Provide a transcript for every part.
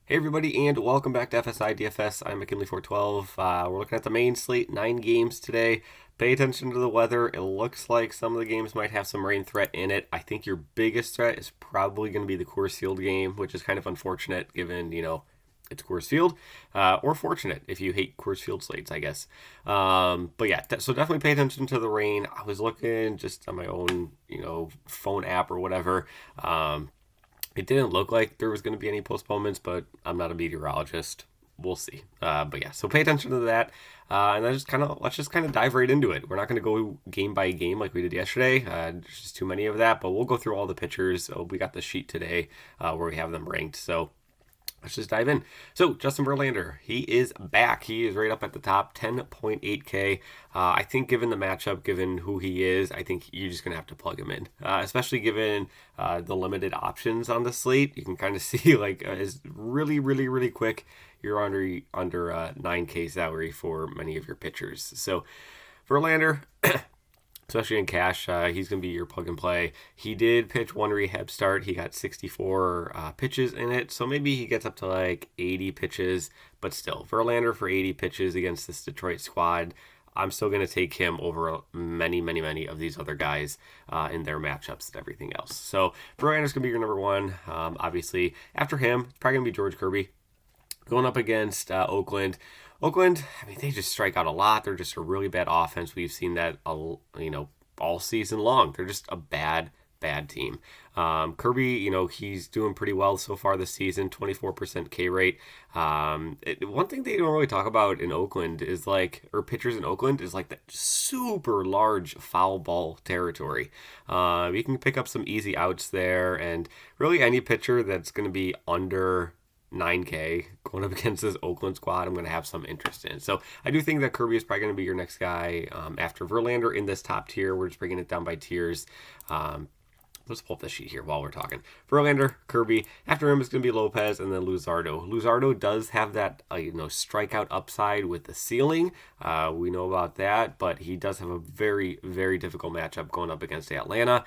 Hey everybody, and welcome back to FSi DFS. I'm McKinley412. We're looking at the main slate, 9 games today. Pay attention to the weather. It looks like some of the games might have some rain threat in it. I think your biggest threat is probably going to be the Coors Field game, which is kind of unfortunate given, it's Coors Field, or fortunate if you hate Coors Field slates, I guess. But yeah, so definitely pay attention to the rain. I was looking just on my own, phone app or whatever. It didn't look like there was going to be any postponements, but I'm not a meteorologist. We'll see. But yeah, so pay attention to that, and then let's just kind of dive right into it. We're not going to go game by game like we did yesterday. There's just too many of that, but we'll go through all the pitchers. We got the sheet today where we have them ranked. So let's just dive in. So Justin Verlander, he is back. He is right up at the top, 10.8K. I think given the matchup, given who he is, I think you're just going to have to plug him in, especially given the limited options on the slate. You can kind of see is really, really, really quick. You're under 9K salary for many of your pitchers. So Verlander, especially in cash, he's going to be your plug and play. He did pitch one rehab start. He got 64 pitches in it, so maybe he gets up to like 80 pitches, but still, Verlander for 80 pitches against this Detroit squad, I'm still going to take him over many, many, many of these other guys in their matchups and everything else. So Verlander's going to be your number one. Obviously, after him, it's probably going to be George Kirby. Going up against Oakland. Oakland, I mean, they just strike out a lot. They're just a really bad offense. We've seen that, all season long. They're just a bad team. Kirby, he's doing pretty well so far this season, 24% K rate. One thing they don't really talk about in Oakland is pitchers in Oakland is that super large foul ball territory. You can pick up some easy outs there, and really any pitcher that's going to be under 9K going up against this Oakland squad, I'm going to have some interest in. So I do think that Kirby is probably going to be your next guy after Verlander in this top tier. We're just breaking it down by tiers. Let's pull up the sheet here while we're talking. Verlander, Kirby. After him is going to be Lopez and then Luzardo. Luzardo does have that strikeout upside with the ceiling. We know about that, but he does have a very, very difficult matchup going up against Atlanta,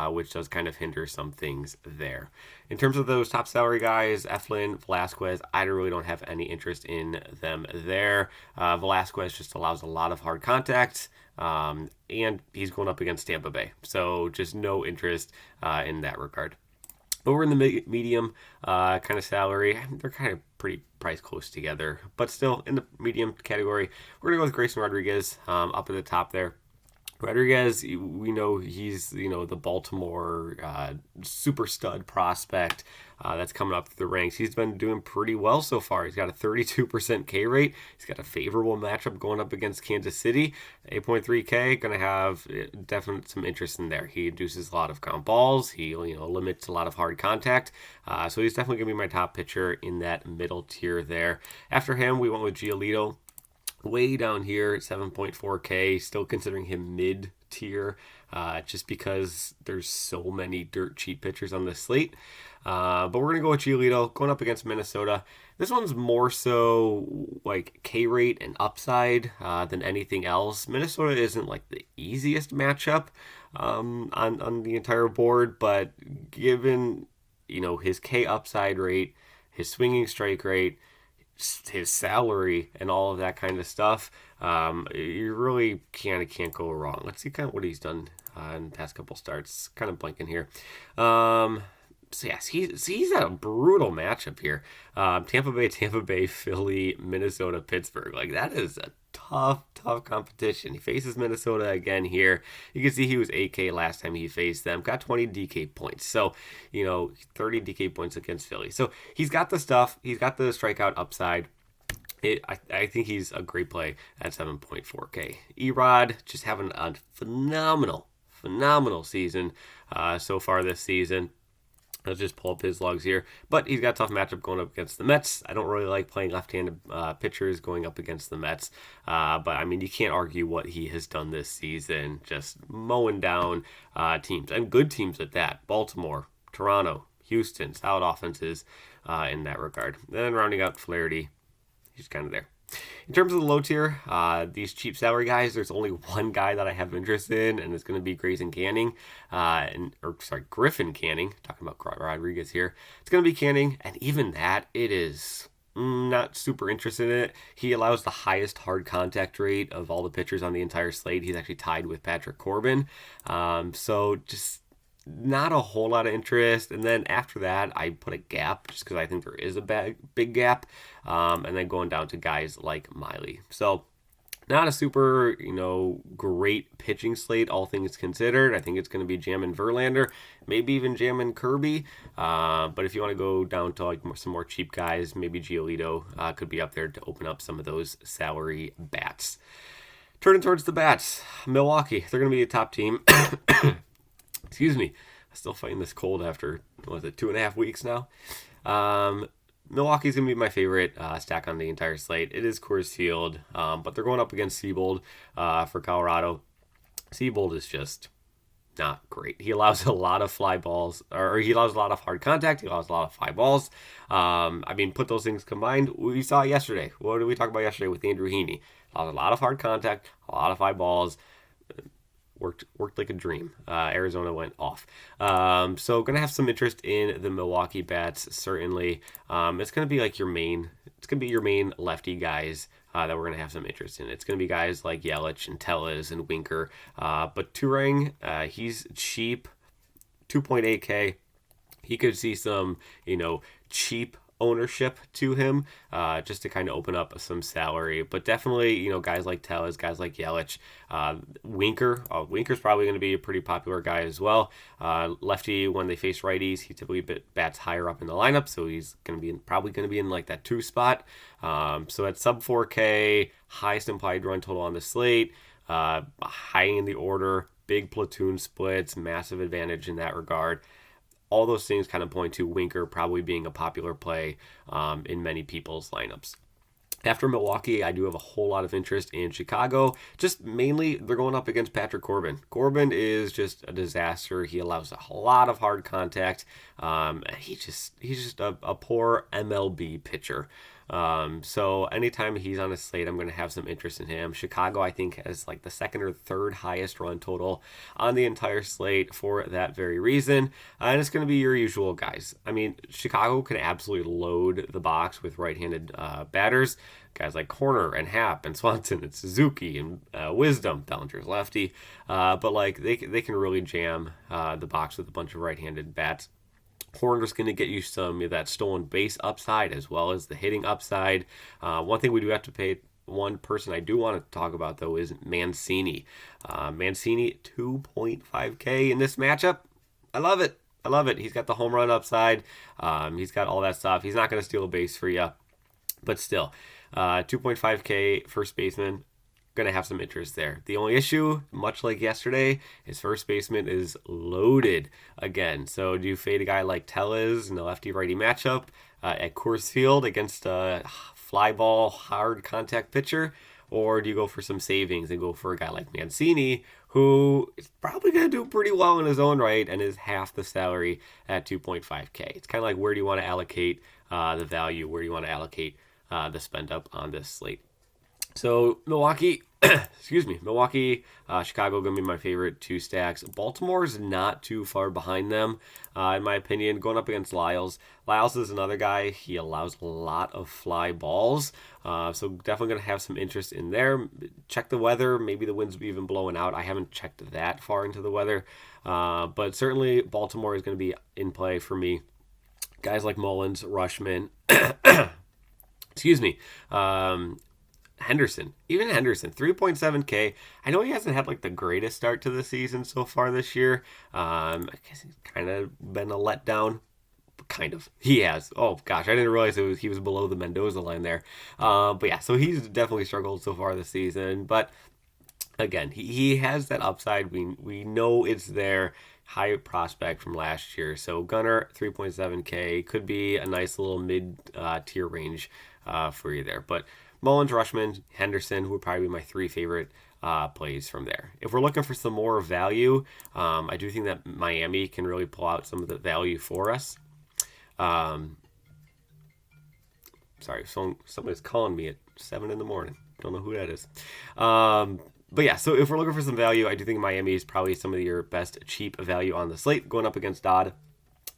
which does kind of hinder some things there. In terms of those top salary guys, Eflin, Velasquez, I really don't have any interest in them there. Velasquez just allows a lot of hard contact. And he's going up against Tampa Bay. So just no interest in that regard. But we're in the medium kind of salary. They're kind of pretty priced close together. But still in the medium category, we're going to go with Grayson Rodriguez up at the top there. Rodriguez, we know he's, the Baltimore super stud prospect that's coming up through the ranks. He's been doing pretty well so far. He's got a 32% K rate. He's got a favorable matchup going up against Kansas City. 8.3K, going to have definitely some interest in there. He induces a lot of count balls. He, limits a lot of hard contact. So he's definitely going to be my top pitcher in that middle tier there. After him, we went with Giolito. Way down here at 7.4K, still considering him mid-tier, just because there's so many dirt cheap pitchers on this slate. But we're going to go with Giolito, going up against Minnesota. This one's more so K rate and upside than anything else. Minnesota isn't the easiest matchup on the entire board, but given, his K upside rate, his swinging strike rate, his salary and all of that kind of stuff, you really can't go wrong. Let's see kind of what he's done in the past couple starts. Kind of blanking here. So yes, he's at a brutal matchup here. Tampa Bay, Philly, Minnesota, Pittsburgh. That is a tough competition. He faces Minnesota again here. You can see he was 8K last time he faced them. Got 20 DK points. So, 30 DK points against Philly. So he's got the stuff. He's got the strikeout upside. I think he's a great play at 7.4K. Erod just having a phenomenal season so far this season. Let's just pull up his logs here. But he's got a tough matchup going up against the Mets. I don't really like playing left-handed pitchers going up against the Mets. But, you can't argue what he has done this season. Just mowing down teams. And good teams at that. Baltimore, Toronto, Houston, solid offenses in that regard. And then rounding out Flaherty. He's kind of there. In terms of the low tier, these cheap salary guys, there's only one guy that I have interest in, and it's going to be Grayson Canning, Griffin Canning. Talking about Rodriguez here. It's going to be Canning, and even that, it is not super interested in it. He allows the highest hard contact rate of all the pitchers on the entire slate. He's actually tied with Patrick Corbin. So just not a whole lot of interest. And then after that, I put a gap just because I think there is a big gap. And then going down to guys like Miley. So not a super, great pitching slate, all things considered. I think it's going to be jamming Verlander, maybe even jamming Kirby. But if you want to go down to some more cheap guys, maybe Giolito could be up there to open up some of those salary bats. Turning towards the bats, Milwaukee, they're going to be a top team. Excuse me. I'm still fighting this cold after, 2.5 weeks now. Milwaukee's going to be my favorite stack on the entire slate. It is Coors Field, but they're going up against Seabold for Colorado. Seabold is just not great. He allows a lot of fly balls, or he allows a lot of hard contact. He allows a lot of fly balls. Put those things combined. We saw it yesterday. What did we talk about yesterday with Andrew Heaney? A lot of hard contact, a lot of fly balls. Worked like a dream. Arizona went off. So going to have some interest in the Milwaukee bats, certainly. It's going to be your main lefty guys that we're going to have some interest in. It's going to be guys like Yelich and Tellez and Winker. But Turang, he's cheap, 2.8K. He could see some, cheap ownership to him just to kind of open up some salary, but definitely guys like Tellez, guys like Yelich, Winker's probably going to be a pretty popular guy as well. Lefty, when they face righties, he typically bats higher up in the lineup, so he's probably going to be in like that 2 spot. So at sub 4K, highest implied run total on the slate, high in the order, big platoon splits, massive advantage in that regard. All those things kind of point to Winker probably being a popular play in many people's lineups. After Milwaukee, I do have a whole lot of interest in Chicago. Just mainly, they're going up against Patrick Corbin. Corbin is just a disaster. He allows a lot of hard contact. He's just a poor MLB pitcher. So anytime he's on a slate, I'm going to have some interest in him. Chicago, I think, has like the second or third highest run total on the entire slate for that very reason. And it's going to be your usual guys. Chicago can absolutely load the box with right-handed batters. Guys like Horner and Happ and Swanson and Suzuki and Wisdom, Bellinger's lefty. But they can really jam the box with a bunch of right-handed bats. Horner's going to get you some of that stolen base upside as well as the hitting upside. One thing we do have to pay, one person I do want to talk about, though, is Mancini. Mancini, 2.5K in this matchup. I love it. He's got the home run upside. He's got all that stuff. He's not going to steal a base for you. But still, 2.5K first baseman. Going to have some interest there. The only issue, much like yesterday, his first baseman is loaded again. So do you fade a guy like Tellez in the lefty-righty matchup at Coors Field against a fly ball, hard contact pitcher? Or do you go for some savings and go for a guy like Mancini, who is probably going to do pretty well in his own right and is half the salary at 2.5K? It's kind of like, where do you want to allocate the value? Where do you want to allocate the spend up on this slate? So Milwaukee, Chicago going to be my favorite 2 stacks. Baltimore's not too far behind them, in my opinion, going up against Lyles. Lyles is another guy. He allows a lot of fly balls, so definitely going to have some interest in there. Check the weather. Maybe the winds will be even blowing out. I haven't checked that far into the weather, but certainly Baltimore is going to be in play for me. Guys like Mullins, Rushman, Henderson, 3.7K. I know he hasn't had the greatest start to the season so far this year. I guess he's kind of been a letdown. Kind of. He has. Oh, gosh. I didn't realize he was below the Mendoza line there. But yeah, so he's definitely struggled so far this season. But again, he has that upside. We know it's there. High prospect from last year. So Gunnar, 3.7K. Could be a nice little mid-tier range for you there. But Mullins, Rushman, Henderson would probably be my 3 favorite plays from there. If we're looking for some more value, I do think that Miami can really pull out some of the value for us. Sorry, somebody's calling me at 7 in the morning. Don't know who that is. But yeah, so if we're looking for some value, I do think Miami is probably some of your best cheap value on the slate going up against Dodd.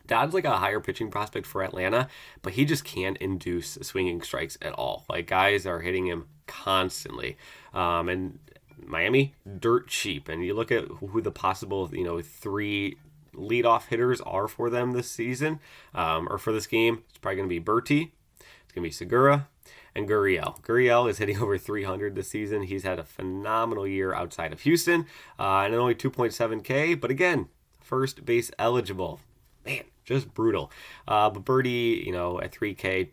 Dodd's like a higher pitching prospect for Atlanta, but he just can't induce swinging strikes at all. Like, guys are hitting him constantly. And Miami, dirt cheap. And you look at who the possible, 3 leadoff hitters are for them this season, or for this game. It's probably going to be Berti. It's going to be Segura and Gurriel. Gurriel is hitting over 300 this season. He's had a phenomenal year outside of Houston, and only 2.7K. But again, first base eligible. Man, just brutal. But Berti, at 3K,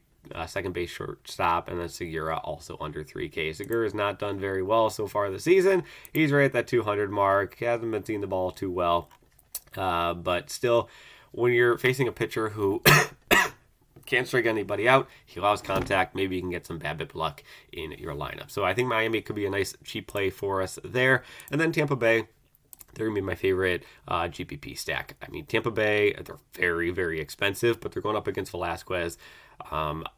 second base shortstop, and then Segura also under 3K. Segura has not done very well so far this season. He's right at that 200 mark. He hasn't been seeing the ball too well. But still, when you're facing a pitcher who can't strike anybody out, he allows contact, maybe you can get some BABIP luck in your lineup. So I think Miami could be a nice cheap play for us there. And then Tampa Bay, they're going to be my favorite GPP stack. I mean, Tampa Bay, they're very, very expensive, but they're going up against Velasquez.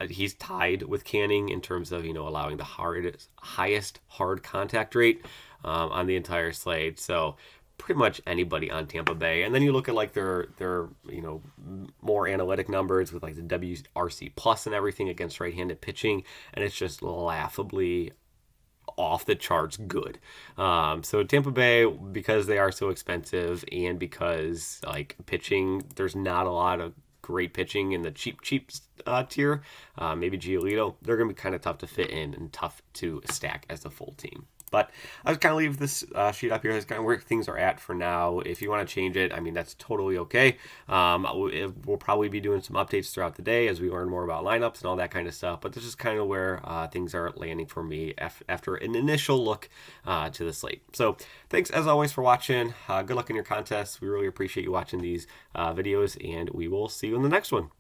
He's tied with Canning in terms of, allowing the highest hard contact rate on the entire slate. So pretty much anybody on Tampa Bay. And then you look at like their more analytic numbers with like the WRC plus and everything against right-handed pitching, and it's just laughably off the charts good. So Tampa Bay, because they are so expensive and because like pitching, there's not a lot of great pitching in the cheap tier. Maybe Giolito, they're going to be kind of tough to fit in and tough to stack as a full team. But I'll just kind of leave this sheet up here. That's kind of where things are at for now. If you want to change it, I mean, that's totally okay. We'll probably be doing some updates throughout the day as we learn more about lineups and all that kind of stuff. But this is kind of where things are landing for me after an initial look to the slate. So thanks, as always, for watching. Good luck in your contests. We really appreciate you watching these videos, and we will see you in the next one.